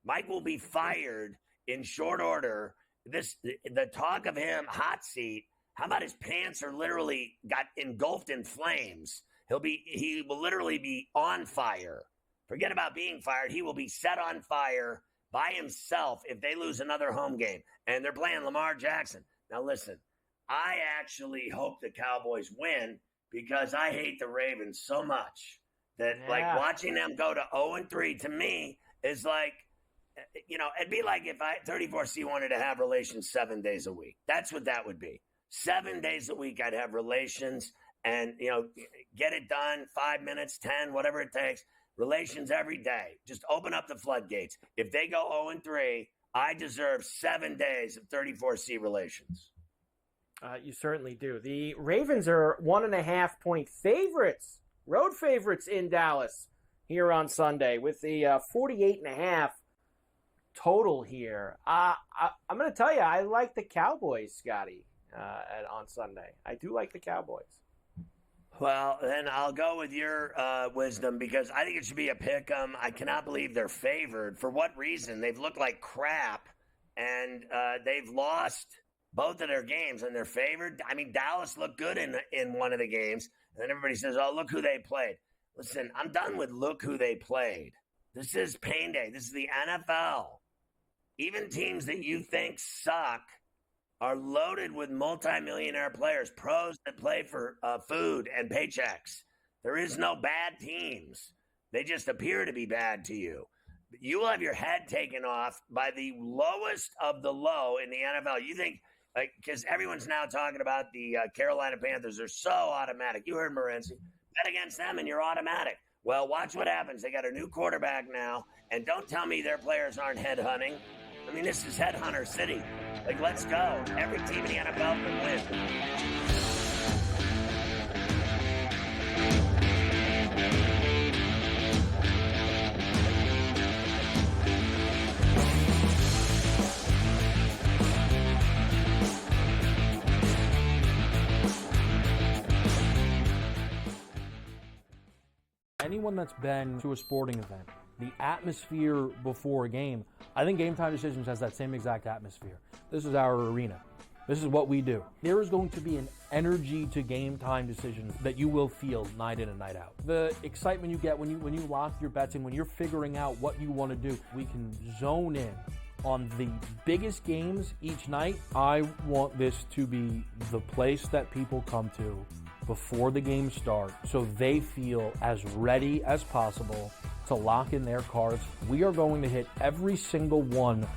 Mike will be fired in short order. The talk of him, hot seat, how about his pants are literally got engulfed in flames? He will literally be on fire. Forget about being fired. He will be set on fire by himself if they lose another home game. And they're playing Lamar Jackson. Now listen, I actually hope the Cowboys win because I hate the Ravens so much that watching them go to 0-3 to me is like, it'd be like if 34C wanted to have relations 7 days a week. That's what that would be. 7 days a week I'd have relations and, get it done, 5 minutes, 10, whatever it takes. Relations every day. Just open up the floodgates. If they go 0-3, I deserve 7 days of 34C relations. You certainly do. The Ravens are 1.5-point favorites, road favorites in Dallas here on Sunday with the 48.5 total here. I'm going to tell you, I like the Cowboys, Scotty, on Sunday. I do like the Cowboys. Well, then I'll go with your wisdom because I think it should be a pick 'em. I cannot believe they're favored. For what reason? They've looked like crap, and they've lost both of their games, and they're favored. I mean, Dallas looked good in one of the games, and then everybody says, oh, look who they played. Listen, I'm done with look who they played. This is pain day. This is the NFL. Even teams that you think suck are loaded with multimillionaire players, pros that play for food and paychecks. There is no bad teams. They just appear to be bad to you. You will have your head taken off by the lowest of the low in the NFL. You think, because everyone's now talking about the Carolina Panthers are so automatic. You heard Morency. Bet against them and you're automatic. Well, watch what happens. They got a new quarterback now, and don't tell me their players aren't headhunting. I mean, this is Headhunter City. Let's go. Every team in the NFL can win. Anyone that's been to a sporting event, the atmosphere before a game, I think Game Time Decisions has that same exact atmosphere. This is our arena. This is what we do. There is going to be an energy to Game Time Decisions that you will feel night in and night out. The excitement you get when you lock your bets in, when you're figuring out what you want to do, we can zone in on the biggest games each night, I want this to be the place that people come to before the games start so they feel as ready as possible to lock in their cards. We are going to hit every single one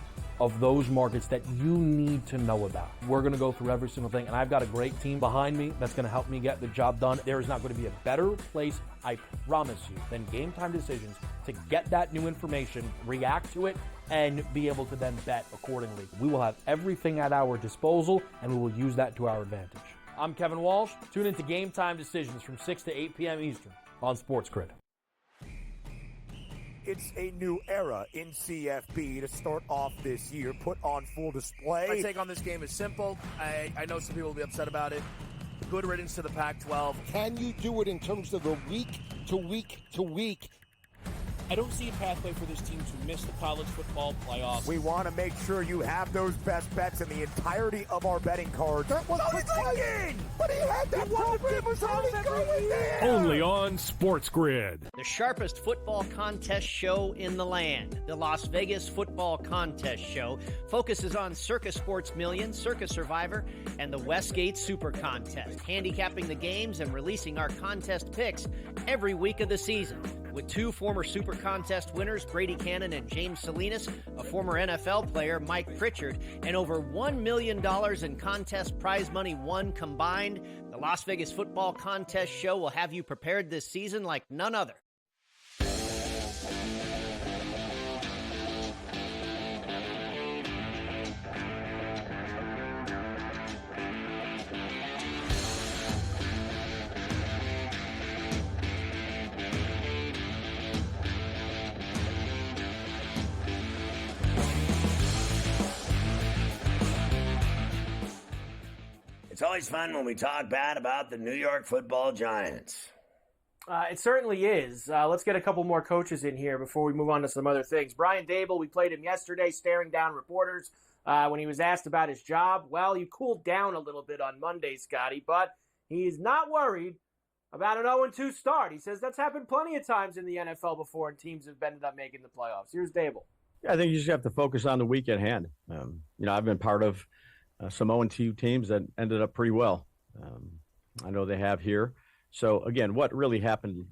of those markets that you need to know about. We're going to go through every single thing, and I've got a great team behind me that's going to help me get the job done. There is not going to be a better place, I promise you, than Game Time Decisions to get that new information, react to it, and be able to then bet accordingly. We will have everything at our disposal, and we will use that to our advantage. I'm Kevin Walsh. Tune into Game Time Decisions from 6 to 8 p.m. Eastern on SportsGrid. It's a new era in CFB to start off this year, put on full display. My take on this game is simple. I know some people will be upset about it. Good riddance to the Pac-12. Can you do it in terms of the week to week to week? I don't see a pathway for this team to miss the college football playoffs. We want to make sure you have those best bets in the entirety of our betting cards. That was thinking! But he had that program was already going there! Only on SportsGrid. The sharpest football contest show in the land, the Las Vegas Football Contest Show, focuses on Circa Sports Million, Circa Survivor, and the Westgate Super Contest, handicapping the games and releasing our contest picks every week of the season. With two former Super Contest winners, Brady Cannon and James Salinas, a former NFL player, Mike Pritchard, and over $1 million in contest prize money won combined, the Las Vegas Football Contest Show will have you prepared this season like none other. It's always fun when we talk bad about the New York Football Giants. It certainly is. Let's get a couple more coaches in here before we move on to some other things. Brian Dable, we played him yesterday, staring down reporters when he was asked about his job. Well, you cooled down a little bit on Monday, Scotty, but he is not worried about an 0-2 start. He says that's happened plenty of times in the NFL before, and teams have ended up making the playoffs. Here's Dable. Yeah, I think you just have to focus on the week at hand. I've been part of some 0-2 teams that ended up pretty well. I know they have here. So, again, what really happened,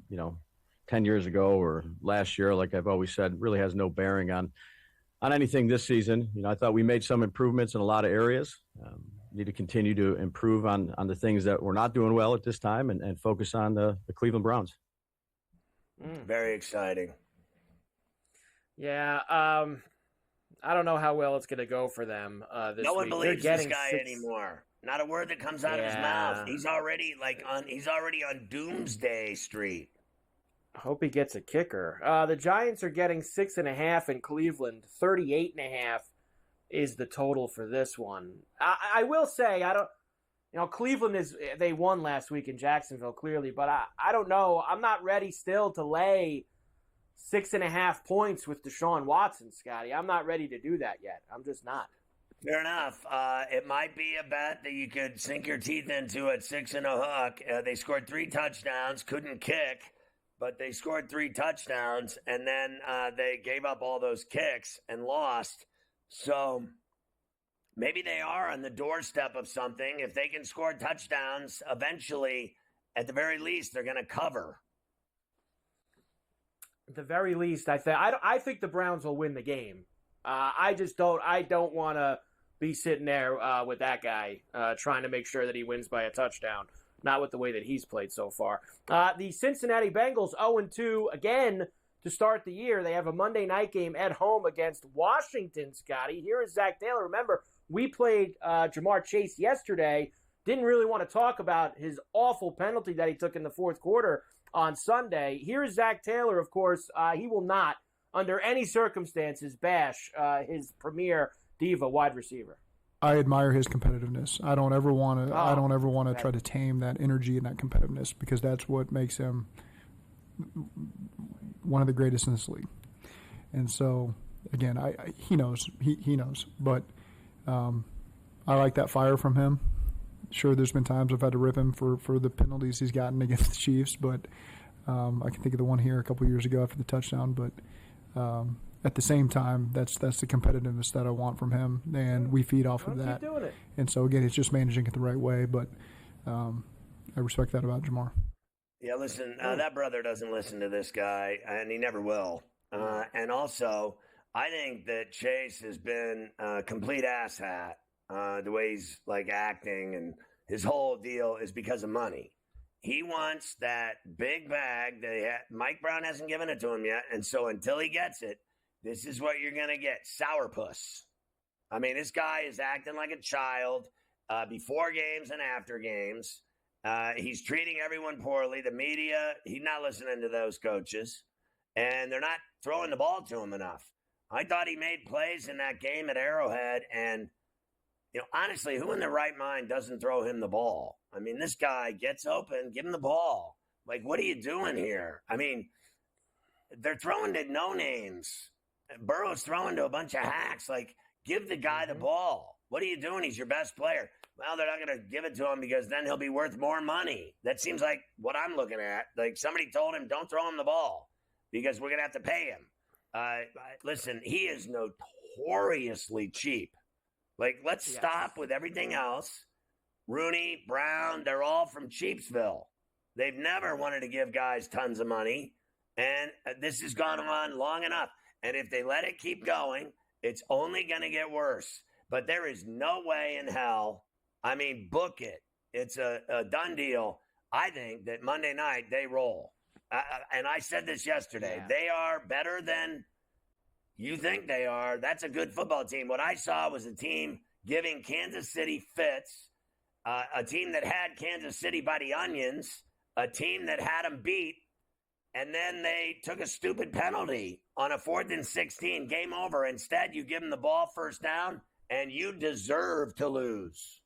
10 years ago or last year, like I've always said, really has no bearing on anything this season. I thought we made some improvements in a lot of areas. Need to continue to improve on the things that we're not doing well at this time and focus on the Cleveland Browns. Very exciting. Yeah, I don't know how well it's going to go for them this week. No one believes this guy anymore. Not a word that comes out of his mouth. He's already on Doomsday Street. I hope he gets a kicker. The Giants are getting 6.5 in Cleveland. 38.5 is the total for this one. I will say Cleveland they won last week in Jacksonville clearly, but I don't know. I'm not ready still to lay 6.5 points with Deshaun Watson, Scotty. I'm not ready to do that yet. I'm just not. Fair enough. It might be a bet that you could sink your teeth into at 6 and a hook. They scored 3 touchdowns, couldn't kick, but they scored 3 touchdowns, and then they gave up all those kicks and lost. So maybe they are on the doorstep of something. If they can score touchdowns, eventually, at the very least, they're going to cover. At the very least, I think the Browns will win the game. I don't want to be sitting there with that guy trying to make sure that he wins by a touchdown. Not with the way that he's played so far. The Cincinnati Bengals 0-2 again to start the year. They have a Monday night game at home against Washington, Scotty. Here is Zach Taylor. Remember, we played Jamar Chase yesterday. Didn't really want to talk about his awful penalty that he took in the fourth quarter on Sunday. Here is Zach Taylor, of course. He will not, under any circumstances, bash his premier diva wide receiver. I admire his competitiveness. I don't ever want to try to tame that energy and that competitiveness, because that's what makes him one of the greatest in this league. And so, again, he knows. He knows. But I like that fire from him. Sure, there's been times I've had to rip him for the penalties he's gotten against the Chiefs, but I can think of the one here a couple years ago after the touchdown. But at the same time, that's the competitiveness that I want from him, and we feed off of that. Keep doing it. And so again, it's just managing it the right way. But I respect that about Jamar. Yeah, listen, that brother doesn't listen to this guy, and he never will. And also, I think that Chase has been a complete asshat. The way he's like acting, and his whole deal is because of money. He wants that big bag that Mike Brown hasn't given it to him yet, and so until he gets it, this is what you're going to get, sourpuss. I mean, this guy is acting like a child before games and after games. He's treating everyone poorly. The media, he's not listening to those coaches, and they're not throwing the ball to him enough. I thought he made plays in that game at Arrowhead, and honestly, who in their right mind doesn't throw him the ball? I mean, this guy gets open, give him the ball. Like, what are you doing here? I mean, they're throwing to no names. Burrow's throwing to a bunch of hacks. Like, give the guy the ball. What are you doing? He's your best player. Well, they're not going to give it to him because then he'll be worth more money. That seems like what I'm looking at. Like, somebody told him, don't throw him the ball because we're going to have to pay him. Listen, he is notoriously cheap. Like, let's stop with everything else. Rooney, Brown, they're all from Cheapsville. They've never wanted to give guys tons of money, and this has gone on long enough. And if they let it keep going, it's only going to get worse. But there is no way in hell. I mean, book it. It's a done deal. I think that Monday night they roll. And I said this yesterday. Yeah. They are better than you think they are. That's a good football team. What I saw was a team giving Kansas City fits, a team that had Kansas City by the onions, a team that had them beat, and then they took a stupid penalty on a 4th and 16. Game over. Instead, you give them the ball first down, and you deserve to lose.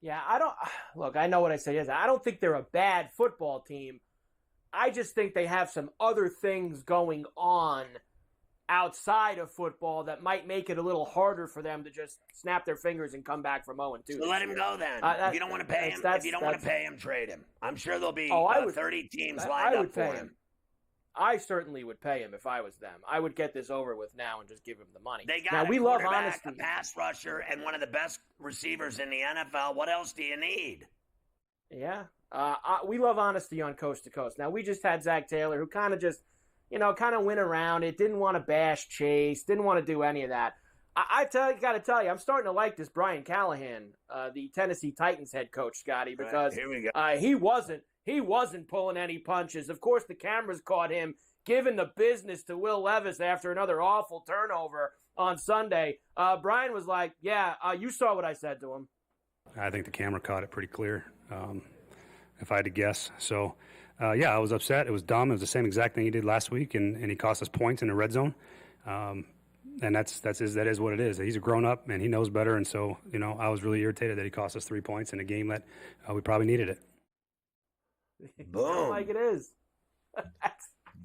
Yeah, I know what I say is I don't think they're a bad football team. I just think they have some other things going on outside of football that might make it a little harder for them to just snap their fingers and come back from 0-2. So let him go then. If you don't want to pay him, trade him. I'm sure there'll be 30 teams lined up for him. I certainly would pay him if I was them. I would get this over with now and just give him the money. They got we love honesty, a pass rusher, and one of the best receivers in the NFL. What else do you need? Yeah, we love honesty on Coast to Coast. Now, we just had Zach Taylor, who kind of just, kind of went around it, didn't want to bash Chase, didn't want to do any of that. I got to tell you, I'm starting to like this Brian Callahan, the Tennessee Titans head coach, Scotty, because here we go. He wasn't pulling any punches. Of course, the cameras caught him giving the business to Will Levis after another awful turnover on Sunday. Brian was like, you saw what I said to him. I think the camera caught it pretty clear, if I had to guess. So, I was upset. It was dumb. It was the same exact thing he did last week, and he cost us points in the red zone. And that is what it is. He's a grown-up, and he knows better. And so, I was really irritated that he cost us 3 points in a game that we probably needed it. Boom. Like it is.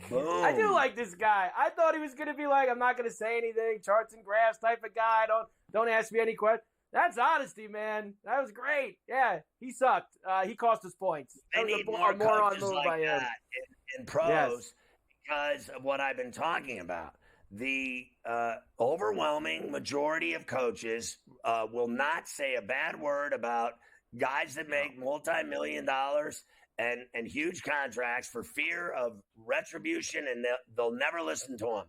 Boom. I do like this guy. I thought he was going to be like, I'm not going to say anything, charts and graphs type of guy. Don't ask me any questions. That's honesty, man. That was great. Yeah, he sucked. He cost us points. They need more coaches like that in pros because of what I've been talking about. The overwhelming majority of coaches will not say a bad word about guys that make multi-million dollars and huge contracts for fear of retribution, and they'll never listen to them.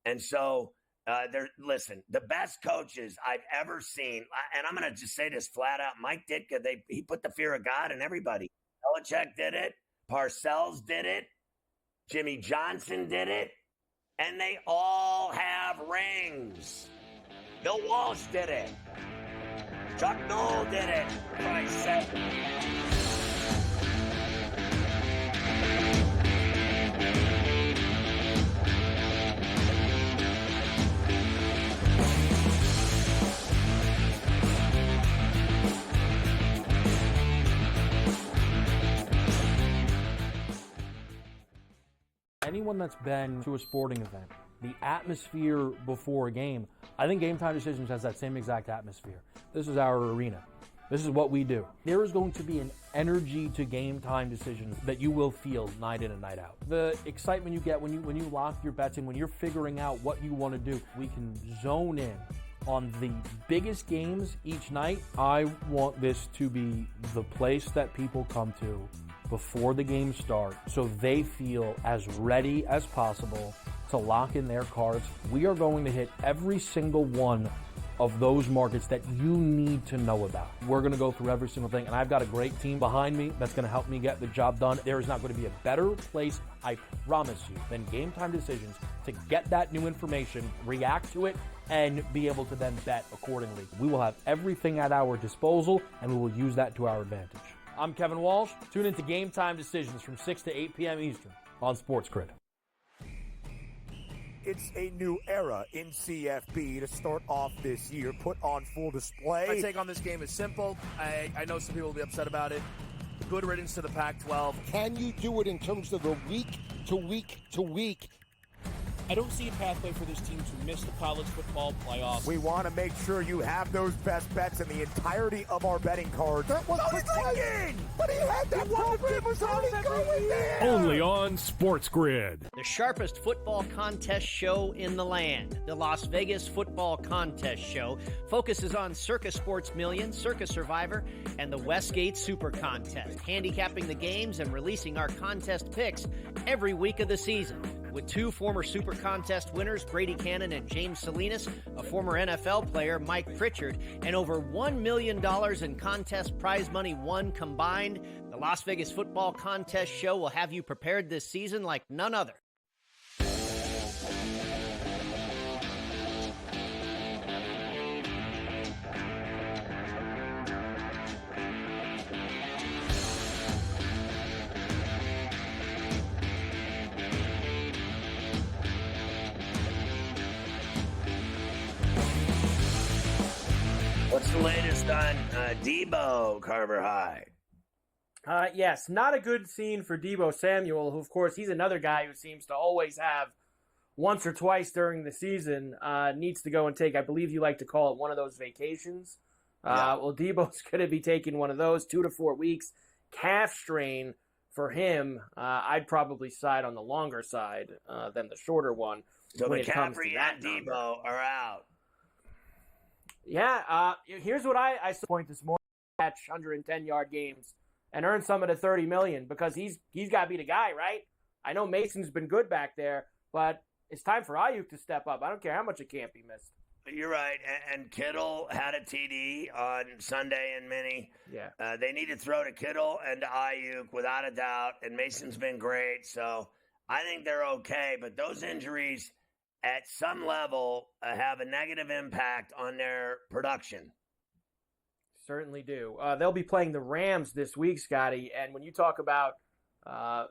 And so, listen, the best coaches I've ever seen, and I'm going to just say this flat out, Mike Ditka, he put the fear of God in everybody. Belichick did it. Parcells did it. Jimmy Johnson did it. And they all have rings. Bill Walsh did it. Chuck Noll did it. For Christ's sake. Anyone that's been to a sporting event, the atmosphere before a game, I think Game Time Decisions has that same exact atmosphere. This is our arena. This is what we do. There is going to be an energy to game time decisions that you will feel night in and night out. The excitement you get when you lock your bets in, when you're figuring out what you want to do, we can zone in on the biggest games each night. I want this to be the place that people come to before the games start so they feel as ready as possible to lock in their cards. We are going to hit every single one of those markets that you need to know about. We're going to go through every single thing, and I've got a great team behind me that's going to help me get the job done. There is not going to be a better place, I promise you, than Game Time Decisions to get that new information, react to it, and be able to then bet accordingly. We will have everything at our disposal, and we will use that to our advantage. I'm Kevin Walsh. Tune into Game Time Decisions from 6 to 8 p.m. Eastern on SportsGrid. It's a new era in CFB to start off this year, put on full display. My take on this game is simple. I know some people will be upset about it. Good riddance to the Pac-12. Can you do it in terms of the week to week to week? I don't see a pathway for this team to miss the college football playoffs. We want to make sure you have those best bets in the entirety of our betting cards. That was thinking! But he had that program was already going there! Only on SportsGrid. The sharpest football contest show in the land, the Las Vegas Football Contest Show, focuses on Circa Sports Million, Circa Survivor, and the Westgate Super Contest, handicapping the games and releasing our contest picks every week of the season. With two former Super Contest winners, Brady Cannon and James Salinas, a former NFL player, Mike Pritchard, and over $1 million in contest prize money won combined, the Las Vegas Football Contest Show will have you prepared this season like none other. What's the latest on Debo Carver High? Yes, not a good scene for Debo Samuel, who, of course, he's another guy who seems to always have once or twice during the season, needs to go and take, I believe you like to call it, one of those vacations. Well, Debo's going to be taking one of those, 2 to 4 weeks. Calf strain for him, I'd probably side on the longer side than the shorter one. So McCaffrey and Debo are out. Yeah, here's what I point this morning: catch 110-yard games and earn some of the $30 million, because he's got to be the guy, right? I know Mason's been good back there, but it's time for Ayuk to step up. I don't care how much it can't be missed. You're right, and Kittle had a TD on Sunday in Mini. Yeah, they need to throw to Kittle and to Ayuk without a doubt, and Mason's been great, so I think they're okay. But those injuries, at some level, have a negative impact on their production. Certainly do. They'll be playing the Rams this week, Scotty, and when you talk about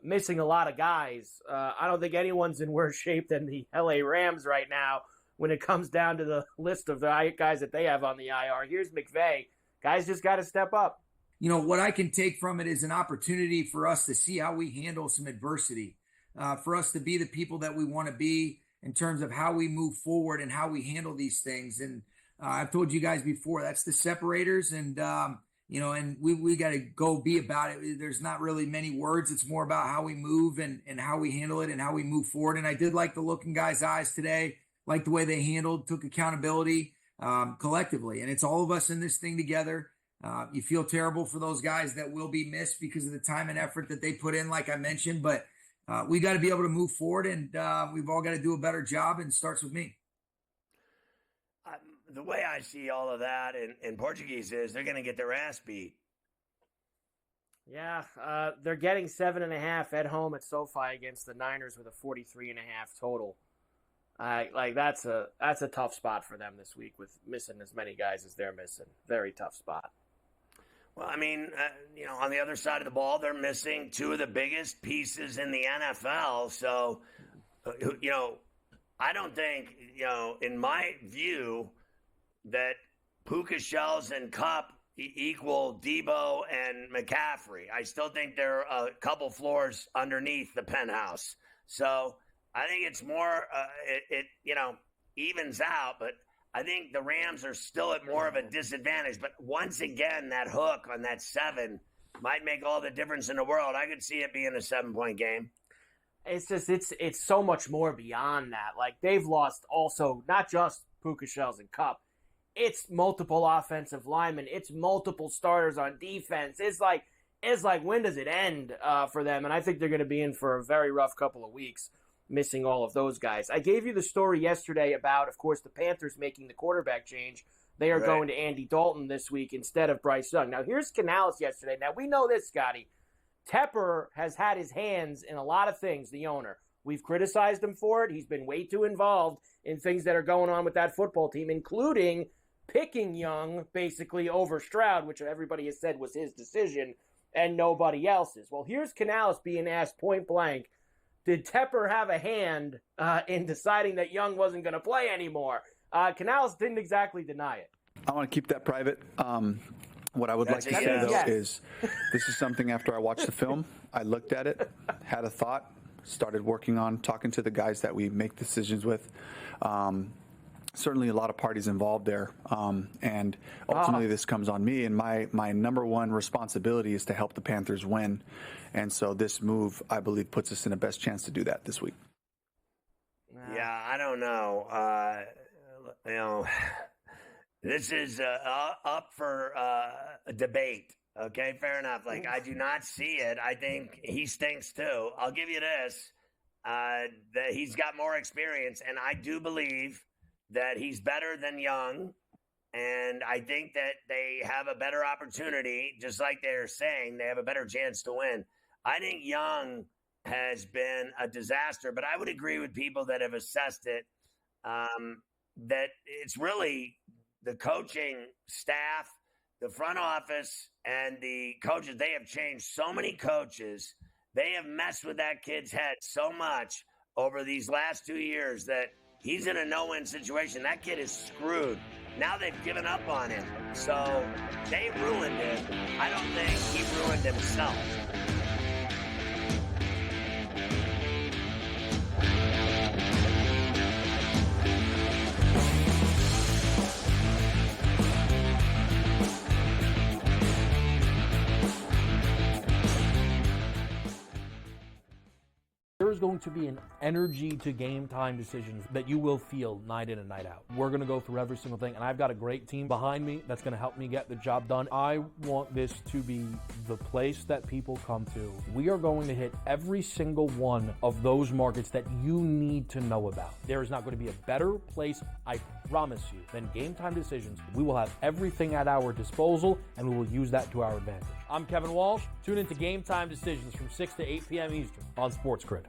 missing a lot of guys, I don't think anyone's in worse shape than the LA Rams right now when it comes down to the list of the guys that they have on the IR. Here's McVay. Guys just got to step up. You know, what I can take from it is an opportunity for us to see how we handle some adversity, for us to be the people that we want to be, in terms of how we move forward and how we handle these things. And I've told you guys before, that's the separators. And, and we got to go be about it. There's not really many words. It's more about how we move and how we handle it and how we move forward. And I did like the look in guys' eyes today, like the way they took accountability collectively. And it's all of us in this thing together. You feel terrible for those guys that will be missed because of the time and effort that they put in, like I mentioned, but we got to be able to move forward, and we've all got to do a better job, and it starts with me. The way I see all of that in Portuguese is they're going to get their ass beat. Yeah, they're getting 7.5 at home at SoFi against the Niners with a 43.5 total. That's a tough spot for them this week with missing as many guys as they're missing. Very tough spot. Well, I mean, on the other side of the ball, they're missing two of the biggest pieces in the NFL. So, I don't think, in my view, that Puka Shells and Cup equal Debo and McCaffrey. I still think they're a couple floors underneath the penthouse. So I think it's more, it evens out. But I think the Rams are still at more of a disadvantage. But once again, that hook on that 7 might make all the difference in the world. I could see it being a 7-point game. It's just it's so much more beyond that. Like, they've lost also not just Puka Shells and Cup. It's multiple offensive linemen. It's multiple starters on defense. It's like when does it end for them? And I think they're going to be in for a very rough couple of weeks, missing all of those guys. I gave you the story yesterday about, of course, the Panthers making the quarterback change. They are going to Andy Dalton this week instead of Bryce Young. Now, here's Canales yesterday. Now, we know this, Scotty. Tepper has had his hands in a lot of things, the owner. We've criticized him for it. He's been way too involved in things that are going on with that football team, including picking Young basically over Stroud, which everybody has said was his decision and nobody else's. Well, here's Canales being asked point blank, did Tepper have a hand in deciding that Young wasn't going to play anymore? Canales didn't exactly deny it. I want to keep that private. What I would like to say, though, is this is something after I watched the film, I looked at it, had a thought, started working on talking to the guys that we make decisions with. Certainly a lot of parties involved there. And ultimately this comes on me, and my number one responsibility is to help the Panthers win. And so this move, I believe, puts us in the best chance to do that this week. Yeah, I don't know. This is up for a debate. Okay, fair enough. Like, I do not see it. I think he stinks too. I'll give you this, that he's got more experience, and I do believe that he's better than Young, and I think that they have a better opportunity, just like they're saying, they have a better chance to win. I think Young has been a disaster, but I would agree with people that have assessed it, that it's really the coaching staff, the front office, and the coaches. They have changed so many coaches. They have messed with that kid's head so much over these last 2 years that he's in a no-win situation. That kid is screwed. Now they've given up on him. So they ruined him. I don't think he ruined himself. There is going to be an energy to game time decisions that you will feel night in and night out. We're going to go through every single thing, and I've got a great team behind me that's going to help me get the job done. I want this to be the place that people come to. We are going to hit every single one of those markets that you need to know about. There is not going to be a better place, I promise you, than Game Time Decisions. We will have everything at our disposal, and we will use that to our advantage. I'm Kevin Walsh. Tune into Game Time Decisions from 6 to 8 p.m. Eastern on SportsGrid.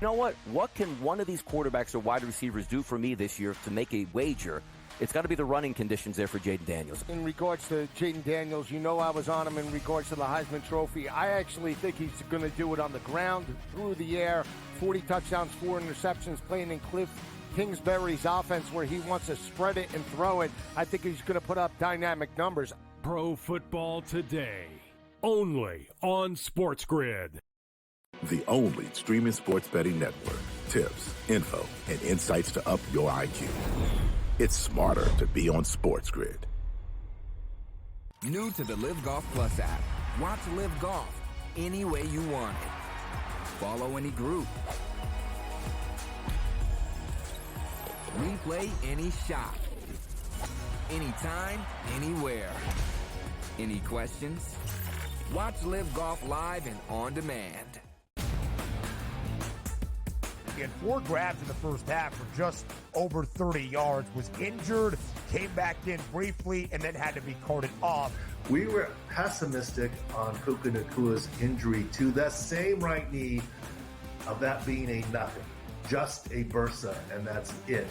You know what? What can one of these quarterbacks or wide receivers do for me this year to make a wager? It's got to be the running conditions there for Jaden Daniels. In regards to Jaden Daniels, you know I was on him in regards to the Heisman Trophy. I actually think he's going to do it on the ground, through the air, 40 touchdowns, 4 interceptions, playing in Cliff Kingsbury's offense where he wants to spread it and throw it. I think he's going to put up dynamic numbers. Pro Football Today, only on SportsGrid. The only streaming sports betting network. Tips, info, and insights to up your IQ. It's smarter to be on SportsGrid. New to the Live Golf Plus app. Watch Live Golf any way you want it. Follow any group. Replay any shot. Anytime, anywhere. Any questions? Watch Live Golf live and on demand. He had 4 grabs in the first half for just over 30 yards, was injured, came back in briefly, and then had to be carted off. We were pessimistic on Puka Nakua's injury to the same right knee, of that being a nothing, just a bursa, and that's it.